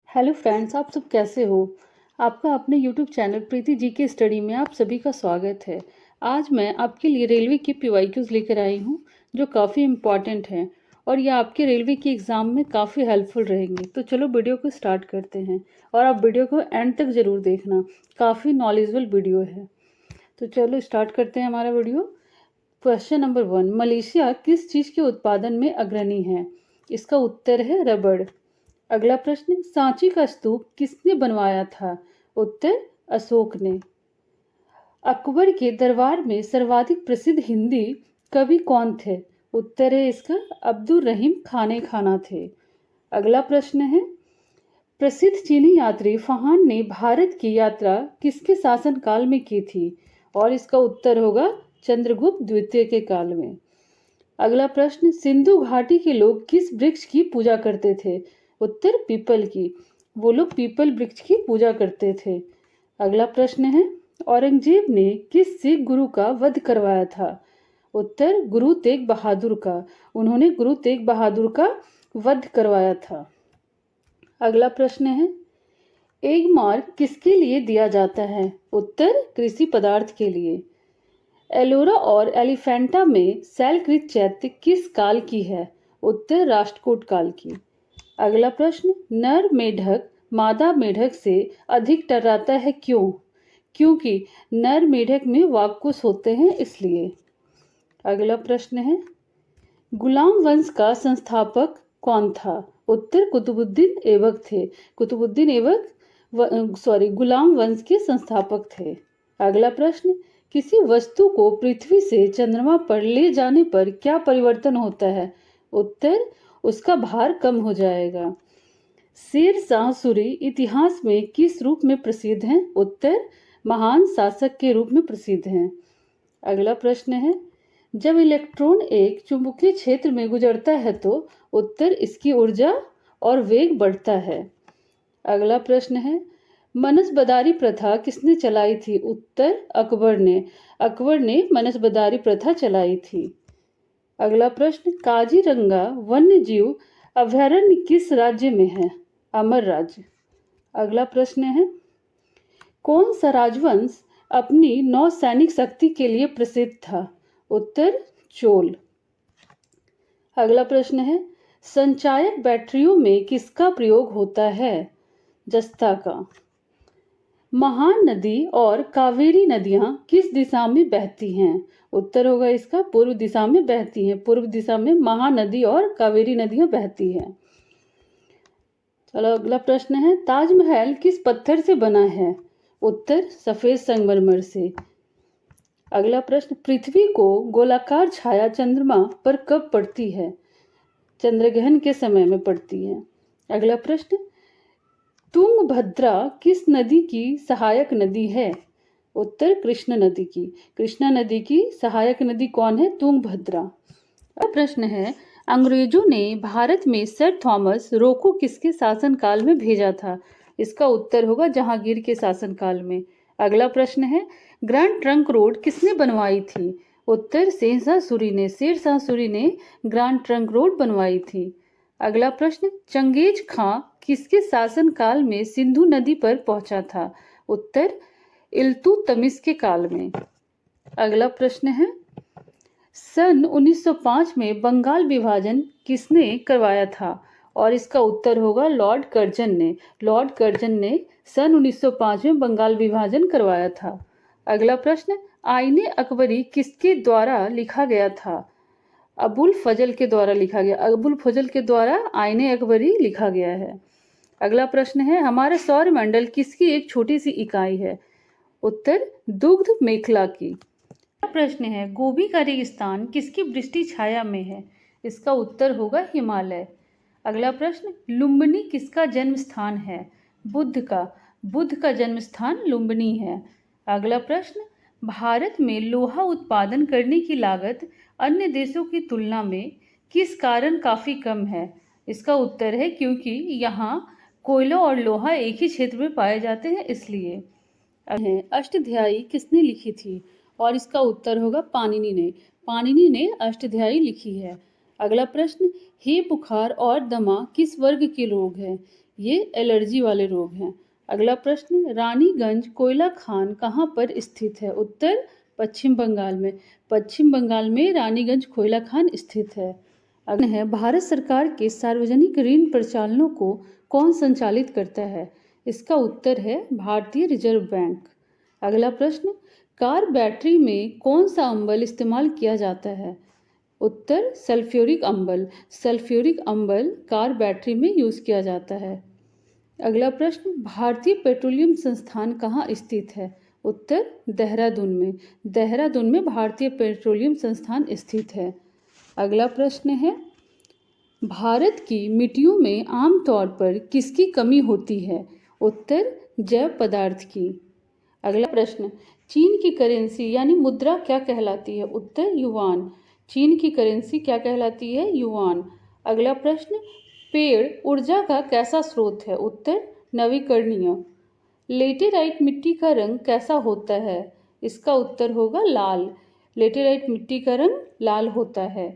Hello friends, आप सब कैसे हो। आपका अपने यूट्यूब चैनल प्रीति जी के स्टडी में आप सभी का स्वागत है। आज मैं आपके लिए रेलवे की पीवाईक्यूज लेकर आई हूँ जो काफ़ी इम्पॉर्टेंट हैं और ये आपके रेलवे के एग्ज़ाम में काफ़ी हेल्पफुल रहेंगे। तो चलो वीडियो को स्टार्ट करते हैं और आप वीडियो को एंड तक ज़रूर देखना, काफ़ी नॉलेजेबल वीडियो है। तो चलो स्टार्ट करते हैं हमारा वीडियो। क्वेश्चन नंबर 1, मलेशिया किस चीज़ के उत्पादन में अग्रणी है। इसका उत्तर है रबड़। अगला प्रश्न, सांची का स्तूप किसने बनवाया था। उत्तर अशोक ने। अकबर के दरबार में सर्वाधिक प्रसिद्ध हिंदी कवि कौन थे। उत्तर है इसका अब्दुल रहीम खाने खाना थे। अगला प्रश्न है, प्रसिद्ध चीनी यात्री फाहान ने भारत की यात्रा किसके शासनकाल में की थी। और इसका उत्तर होगा चंद्रगुप्त द्वितीय के काल में। अगला प्रश्न, सिंधु घाटी के लोग किस वृक्ष की पूजा करते थे। उत्तर पीपल की। वो लोग पीपल वृक्ष की पूजा करते थे। अगला प्रश्न है, औरंगजेब ने किस सिख गुरु का वध करवाया था। उत्तर गुरु तेग बहादुर का। उन्होंने गुरु तेग बहादुर का वध करवाया था। अगला प्रश्न है, एग मार्क किसके लिए दिया जाता है। उत्तर कृषि पदार्थ के लिए। एलोरा और एलिफेंटा में शैलकृत चैत्य किस काल की है। उत्तर राष्ट्रकूट काल की। अगला प्रश्न, नर मेढक मादा मेढक से अधिक टर्राता है क्यों। क्योंकि नर मेढक में वाक्कुश होते हैं इसलिए। अगला प्रश्न है, गुलाम वंश का संस्थापक कौन था। उत्तर कुतुबुद्दीन ऐबक थे। कुतुबुद्दीन ऐबक गुलाम वंश के संस्थापक थे। अगला प्रश्न, किसी वस्तु को पृथ्वी से चंद्रमा पर ले जाने पर क्या परिवर्तन होता है। उत्तर उसका भार कम हो जाएगा। शेर शाह सूरी इतिहास में किस रूप में प्रसिद्ध हैं। उत्तर महान शासक के रूप में प्रसिद्ध हैं। अगला प्रश्न है, जब इलेक्ट्रॉन एक चुंबकीय क्षेत्र में गुजरता है तो उत्तर इसकी ऊर्जा और वेग बढ़ता है। अगला प्रश्न है, मनसबदारी प्रथा किसने चलाई थी। उत्तर अकबर ने। अकबर ने मनसबदारी प्रथा चलाई थी। अगला प्रश्न, काजीरंगा वन्य जीव अभयारण्य किस राज्य में है। अमर राज्य। अगला प्रश्न है, कौन सा राजवंश अपनी नौसैनिक शक्ति के लिए प्रसिद्ध था। उत्तर चोल। अगला प्रश्न है, संचायक बैटरियों में किसका प्रयोग होता है। जस्ता का। महान नदी और कावेरी नदियां किस दिशा में बहती हैं। उत्तर होगा इसका पूर्व दिशा में बहती हैं। पूर्व दिशा में महानदी और कावेरी नदियां बहती हैं। चलो अगला प्रश्न है, ताजमहल किस पत्थर से बना है। उत्तर सफेद संगमरमर से। अगला प्रश्न, पृथ्वी को गोलाकार छाया चंद्रमा पर कब पड़ती है। चंद्रग्रहण के समय में पड़ती है। अगला प्रश्न, तुंगभद्रा किस नदी की सहायक नदी है। उत्तर कृष्ण नदी की। कृष्णा नदी की सहायक नदी कौन है। तुंगभद्रा। अगला प्रश्न है, अंग्रेजों ने भारत में सर थॉमस रो को किसके शासनकाल में भेजा था। इसका उत्तर होगा जहांगीर के शासनकाल में। अगला प्रश्न है, ग्रैंड ट्रंक रोड किसने बनवाई थी। उत्तर शेरशाह सूरी ने। शेरशाह सूरी ने ग्रैंड ट्रंक रोड बनवाई थी। अगला प्रश्न, चंगेज खां किसके शासनकाल में सिंधु नदी पर पहुंचा था। उत्तर इल्तुतमिश के काल में। अगला प्रश्न है, सन 1905 में बंगाल विभाजन किसने करवाया था। और इसका उत्तर होगा लॉर्ड कर्जन ने। लॉर्ड कर्जन ने सन 1905 में बंगाल विभाजन करवाया था। अगला प्रश्न, आईने अकबरी किसके द्वारा लिखा गया था। अबुल फजल के द्वारा लिखा गया। अबुल फजल के द्वारा आईने अकबरी लिखा गया है। अगला प्रश्न है, हमारा सौरमंडल किसकी एक छोटी सी इकाई है। उत्तर दुग्ध मेखला की। प्रश्न है, गोबी का रेगिस्तान किसकी वृष्टि छाया में है। इसका उत्तर होगा हिमालय। अगला प्रश्न, लुम्बिनी किसका जन्म स्थान है। बुद्ध का। बुद्ध का जन्म स्थान लुम्बिनी है। अगला प्रश्न, भारत में लोहा उत्पादन करने की लागत अन्य देशों की तुलना में किस कारण काफ़ी कम है। इसका उत्तर है क्योंकि यहाँ कोयला और लोहा एक ही क्षेत्र में पाए जाते हैं इसलिए। अष्टध्यायी किसने लिखी थी। और इसका उत्तर होगा पाणिनि ने। पाणिनि ने अष्टध्यायी लिखी है। अगला प्रश्न, हे बुखार और दमा किस वर्ग के रोग हैं। ये एलर्जी वाले रोग हैं। अगला प्रश्न, रानीगंज कोयला खान कहाँ पर स्थित है? उत्तर पश्चिम बंगाल में। पश्चिम बंगाल में रानीगंज कोयला खान स्थित है। अगला है, भारत सरकार के सार्वजनिक ऋण प्रचालनों को कौन संचालित करता है? इसका उत्तर है भारतीय रिजर्व बैंक। अगला प्रश्न, कार बैटरी में कौन सा अम्ल इस्तेमाल किया जाता है? उत्तर सल्फ्यूरिक अम्ल। सल्फ्यूरिक अम्ल कार बैटरी में यूज किया जाता है। अगला प्रश्न, भारतीय पेट्रोलियम संस्थान कहाँ स्थित है? उत्तर देहरादून में। देहरादून में भारतीय पेट्रोलियम संस्थान स्थित है। अगला प्रश्न है, भारत की मिट्टियों में आमतौर पर किसकी कमी होती है? उत्तर जैव पदार्थ की। अगला प्रश्न, चीन की करेंसी यानी मुद्रा क्या कहलाती है? उत्तर युआन। चीन की करेंसी क्या कहलाती है? युआन। अगला प्रश्न, पेड़ ऊर्जा का कैसा स्रोत है? उत्तर नवीकरणीय। लेटेराइट मिट्टी का रंग कैसा होता है? इसका उत्तर होगा लाल। लेटेराइट मिट्टी का रंग लाल होता है।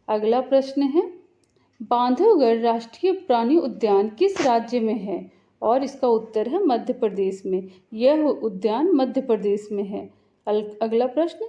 अगला प्रश्न है, बांधवगढ़ राष्ट्रीय प्राणी उद्यान किस राज्य में है? और इसका उत्तर है मध्य प्रदेश में। यह उद्यान मध्य प्रदेश में है। अगला प्रश्न,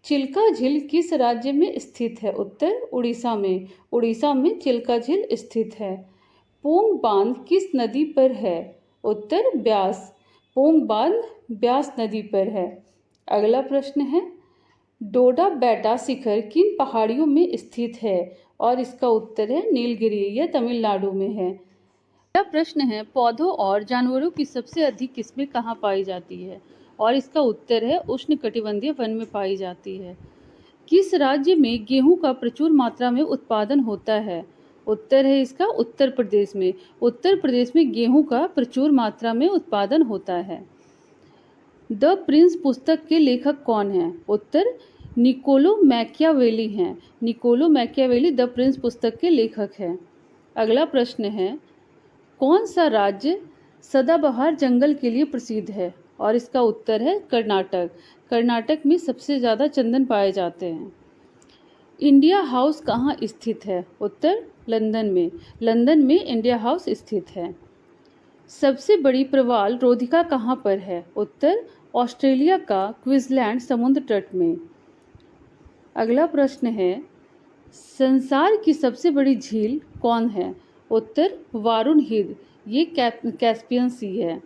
चिल्का झील किस राज्य में स्थित है? उत्तर उड़ीसा में। उड़ीसा में चिल्का झील स्थित है। पोंग बांध किस नदी पर है? उत्तर ब्यास। पोंग बांध ब्यास नदी पर है। अगला प्रश्न है, डोडा बेटा शिखर किन पहाड़ियों में स्थित है? और इसका उत्तर है नीलगिरी। यह तमिलनाडु में है। अगला प्रश्न है, पौधों और जानवरों की सबसे अधिक किस्में कहाँ पाई जाती है? और इसका उत्तर है उष्णकटिबंधीय वन में पाई जाती है। किस राज्य में गेहूं का प्रचुर मात्रा में उत्पादन होता है? उत्तर है इसका उत्तर प्रदेश में। उत्तर प्रदेश में गेहूं का प्रचुर मात्रा में उत्पादन होता है। द प्रिंस पुस्तक के लेखक कौन है? उत्तर निकोलो मैकियावेली हैं। निकोलो मैकियावेली द प्रिंस पुस्तक के लेखक हैं। अगला प्रश्न है, कौन सा राज्य सदाबहार जंगल के लिए प्रसिद्ध है? और इसका उत्तर है कर्नाटक। कर्नाटक में सबसे ज़्यादा चंदन पाए जाते हैं। इंडिया हाउस कहाँ स्थित है? उत्तर लंदन में। लंदन में इंडिया हाउस स्थित है। सबसे बड़ी प्रवाल रोधिका कहाँ पर है? उत्तर ऑस्ट्रेलिया का क्वींसलैंड समुद्र तट में। अगला प्रश्न है, संसार की सबसे बड़ी झील कौन है? उत्तर वारुण हिद। ये कैस्पियन सी है।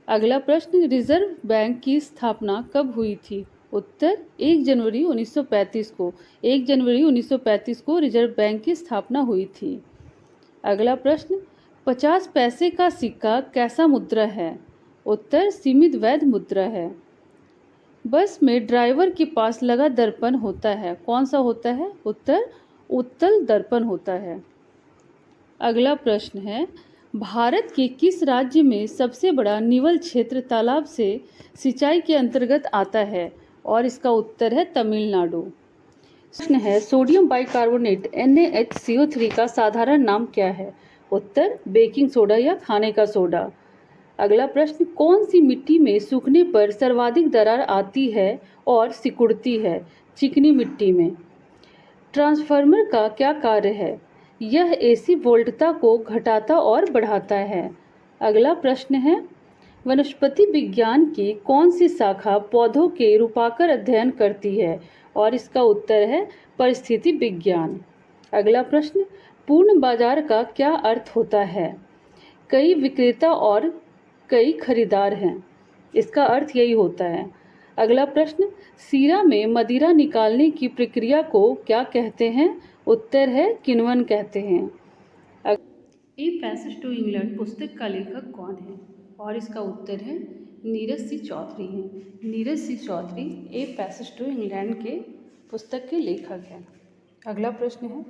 अगला प्रश्न, रिजर्व बैंक की स्थापना कब हुई थी? उत्तर 1 जनवरी 1935 को। 1 जनवरी 1935 को रिजर्व बैंक की स्थापना हुई थी। अगला प्रश्न, 50 पैसे का सिक्का कैसा मुद्रा है? उत्तर सीमित वैध मुद्रा है। बस में ड्राइवर के पास लगा दर्पण होता है, कौन सा होता है? उत्तर उत्तल दर्पण होता है। अगला प्रश्न है, भारत के किस राज्य में सबसे बड़ा निवल क्षेत्र तालाब से सिंचाई के अंतर्गत आता है? और इसका उत्तर है तमिलनाडु। प्रश्न है, सोडियम बाइकार्बोनेट NaHCO3 का साधारण नाम क्या है? उत्तर बेकिंग सोडा या खाने का सोडा। अगला प्रश्न, कौन सी मिट्टी में सूखने पर सर्वाधिक दरार आती है और सिकुड़ती है? चिकनी मिट्टी में। ट्रांसफार्मर का क्या कार्य है? यह AC वोल्टता को घटाता और बढ़ाता है। अगला प्रश्न है, वनस्पति विज्ञान की कौन सी शाखा पौधों के रूपाकार अध्ययन करती है? और इसका उत्तर है परिस्थिति विज्ञान। अगला प्रश्न, पूर्ण बाजार का क्या अर्थ होता है? कई विक्रेता और कई खरीदार हैं। इसका अर्थ यही होता है। अगला प्रश्न, सीरा में मदिरा निकालने की प्रक्रिया को क्या कहते हैं? उत्तर है किण्वन कहते हैं। ए पैसेज टू इंग्लैंड पुस्तक का लेखक कौन है? और इसका उत्तर है नीरज सी चौधरी हैं। Neeraj C Chaudhuri a passage to England के पुस्तक के लेखक हैं। अगला प्रश्न है,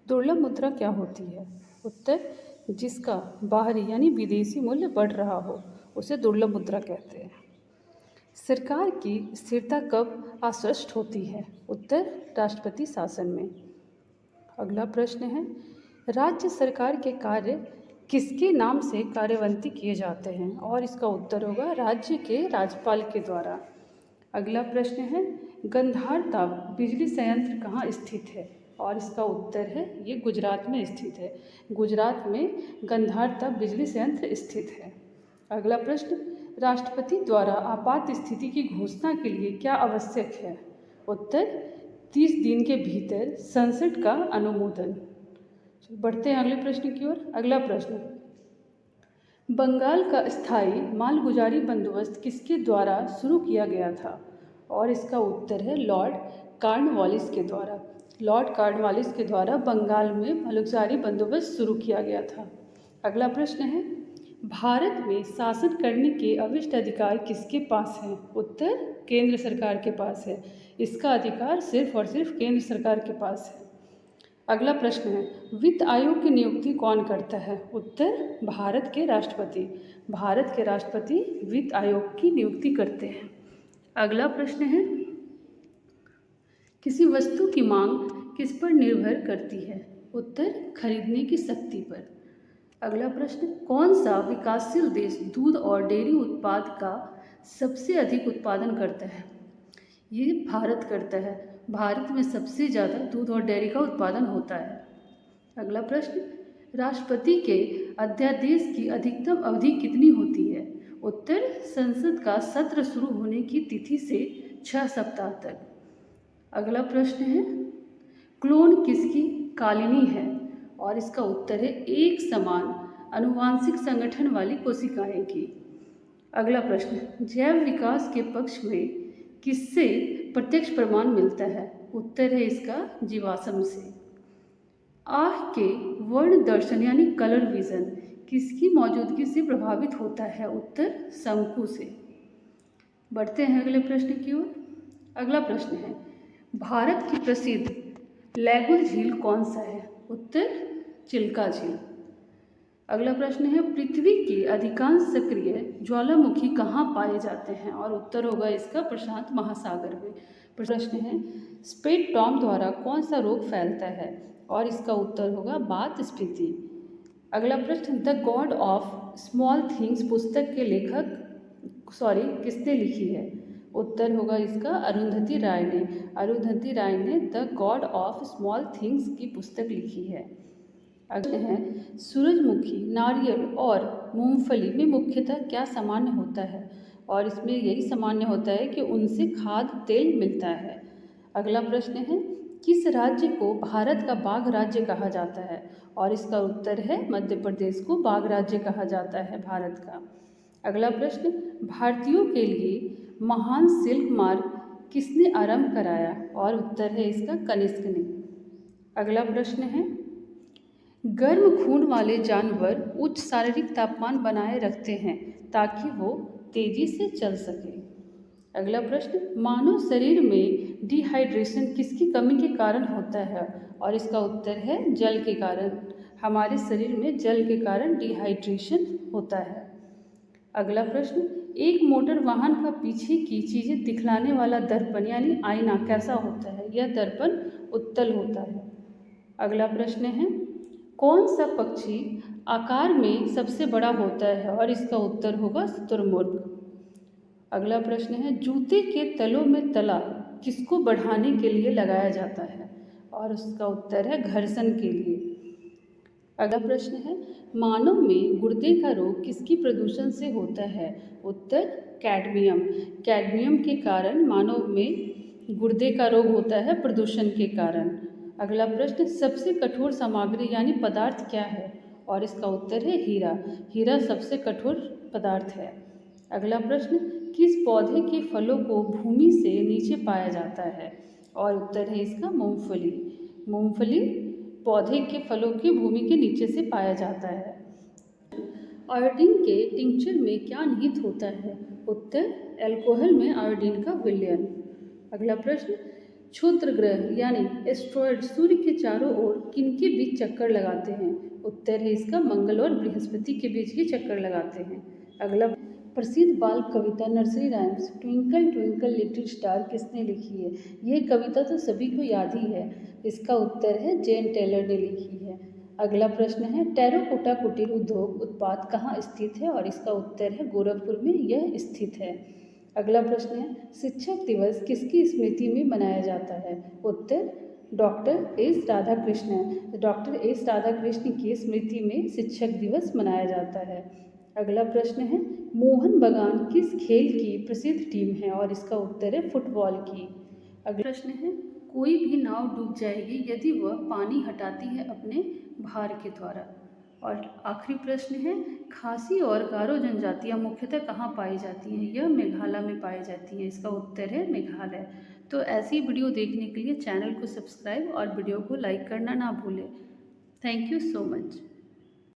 दुर्लभ मुद्रा क्या होती है? उत्तर जिसका बाहरी यानी विदेशी मूल्य बढ़ रहा हो उसे दुर्लभ मुद्रा कहते हैं। सरकार की स्थिरता कब आश्वस्त होती है? उत्तर राष्ट्रपति शासन में। अगला प्रश्न है, राज्य सरकार के कार्य किसके नाम से कार्यवंती किए जाते हैं? और इसका उत्तर होगा राज्य के राज्यपाल के द्वारा। अगला प्रश्न है, गंधार ताप बिजली संयंत्र कहाँ स्थित है? और इसका उत्तर है ये गुजरात में स्थित है। गुजरात में गंधार ताप बिजली संयंत्र स्थित है। अगला प्रश्न, राष्ट्रपति द्वारा आपात स्थिति की घोषणा के लिए क्या आवश्यक है? उत्तर, 30 दिन के भीतर संसद का अनुमोदन। बढ़ते हैं अगले प्रश्न की ओर। अगला प्रश्न, बंगाल का स्थायी मालगुजारी बंदोबस्त किसके द्वारा शुरू किया गया था? और इसका उत्तर है लॉर्ड कॉर्नवालिस के द्वारा। लॉर्ड कॉर्नवालिस के द्वारा बंगाल में मालगुजारी बंदोबस्त शुरू किया गया था। अगला प्रश्न है, भारत में शासन करने के अविष्ट अधिकार किसके पास हैं? उत्तर, केंद्र सरकार के पास है। इसका अधिकार सिर्फ और सिर्फ केंद्र सरकार के पास है। अगला प्रश्न है, वित्त आयोग की नियुक्ति कौन करता है? उत्तर, भारत के राष्ट्रपति। भारत के राष्ट्रपति वित्त आयोग की नियुक्ति करते हैं। अगला प्रश्न है, किसी वस्तु की मांग किस पर निर्भर करती है? उत्तर, खरीदने की शक्ति पर। अगला प्रश्न, कौन सा विकासशील देश दूध और डेयरी उत्पाद का सबसे अधिक उत्पादन करता है? ये भारत करता है। भारत में सबसे ज़्यादा दूध और डेयरी का उत्पादन होता है। अगला प्रश्न, राष्ट्रपति के अध्यादेश की अधिकतम अवधि कितनी होती है? उत्तर, संसद का सत्र शुरू होने की तिथि से 6 सप्ताह तक। अगला प्रश्न है, क्लोन किसकी कालिनी है? और इसका उत्तर है एक समान अनुवांशिक संगठन वाली कोशिकाएं की। अगला प्रश्न, जैव विकास के पक्ष में किससे प्रत्यक्ष प्रमाण मिलता है? उत्तर है इसका जीवाश्म से। आँख के वर्ण दर्शन यानी कलर विजन किसकी मौजूदगी से प्रभावित होता है? उत्तर, शंकु से। बढ़ते हैं अगले प्रश्न की ओर। अगला प्रश्न है, भारत की प्रसिद्ध लैगुर झील कौन सा है? उत्तर, चिल्का झील। अगला प्रश्न है, पृथ्वी के अधिकांश सक्रिय ज्वालामुखी कहाँ पाए जाते हैं? और उत्तर होगा इसका प्रशांत महासागर में। प्रश्न है, स्पेट टॉम द्वारा कौन सा रोग फैलता है? और इसका उत्तर होगा वात स्फीति। अगला प्रश्न, the God of small things पुस्तक के लेखक किसने लिखी है? उत्तर होगा इसका अरुंधति राय ने। अरुंधति राय ने the God of small things की पुस्तक लिखी है। अगला है, सूरजमुखी, नारियल और मूंगफली में मुख्यतः क्या सामान्य होता है? और इसमें यही सामान्य होता है कि उनसे खाद्य तेल मिलता है। अगला प्रश्न है, किस राज्य को भारत का बाघ राज्य कहा जाता है? और इसका उत्तर है मध्य प्रदेश को बाघ राज्य कहा जाता है भारत का। अगला प्रश्न, भारतीयों के लिए महान सिल्क मार्ग किसने आरंभ कराया? और उत्तर है इसका कनिष्क ने। अगला प्रश्न है, गर्म खून वाले जानवर उच्च शारीरिक तापमान बनाए रखते हैं ताकि वो तेजी से चल सके। अगला प्रश्न, मानव शरीर में डिहाइड्रेशन किसकी कमी के कारण होता है? और इसका उत्तर है जल के कारण। हमारे शरीर में जल के कारण डिहाइड्रेशन होता है। अगला प्रश्न, एक मोटर वाहन का पीछे की चीज़ें दिखलाने वाला दर्पण यानी आईना कैसा होता है? यह दर्पण उत्तल होता है। अगला प्रश्न है, कौन सा पक्षी आकार में सबसे बड़ा होता है? और इसका उत्तर होगा शुतुरमुर्ग। अगला प्रश्न है, जूते के तलों में तला किसको बढ़ाने के लिए लगाया जाता है? और उसका उत्तर है घर्षण के लिए। अगला प्रश्न है, मानव में गुर्दे का रोग किसकी प्रदूषण से होता है? उत्तर, कैडमियम। कैडमियम के कारण मानव में गुर्दे का रोग होता है प्रदूषण के कारण। अगला प्रश्न, सबसे कठोर सामग्री यानी पदार्थ क्या है? और इसका उत्तर है हीरा। हीरा सबसे कठोर पदार्थ है। अगला प्रश्न, किस पौधे के फलों को भूमि से नीचे पाया जाता है? और उत्तर है इसका मूंगफली। मूंगफली पौधे के फलों की भूमि के नीचे से पाया जाता है। आयोडीन के टिंचर में क्या निहित होता है? उत्तर, अल्कोहल में आयोडीन का विलयन। अगला प्रश्न, क्षुद्र ग्रह यानी एस्ट्रॉयड सूर्य के चारों ओर किनके बीच चक्कर लगाते हैं? उत्तर है इसका मंगल और बृहस्पति के बीच के चक्कर लगाते हैं। अगला, प्रसिद्ध बाल कविता nursery rhymes twinkle twinkle little star किसने लिखी है? यह कविता तो सभी को याद ही है। इसका उत्तर है जेन टेलर ने लिखी है। अगला प्रश्न है, टेराकोटा कुटीर उद्योग उत्पाद कहाँ स्थित है? और इसका उत्तर है गोरखपुर में यह स्थित है। अगला प्रश्न है, शिक्षक दिवस किसकी स्मृति में मनाया जाता है? उत्तर, doctor S Radhakrishnan. Doctor S Radhakrishna की स्मृति में शिक्षक दिवस मनाया जाता है। अगला प्रश्न है, मोहन बगान किस खेल की प्रसिद्ध टीम है? और इसका उत्तर है फुटबॉल की। अगला प्रश्न है, कोई भी नाव डूब जाएगी यदि वह पानी हटाती है अपने भार के द्वारा। और आखिरी प्रश्न है, खासी और गारो जनजातियाँ मुख्यतः कहाँ पाई जाती हैं? यह मेघालय में पाई जाती हैं। इसका उत्तर है मेघालय। तो ऐसी वीडियो देखने के लिए चैनल को सब्सक्राइब और वीडियो को लाइक करना ना भूलें। Thank you so much.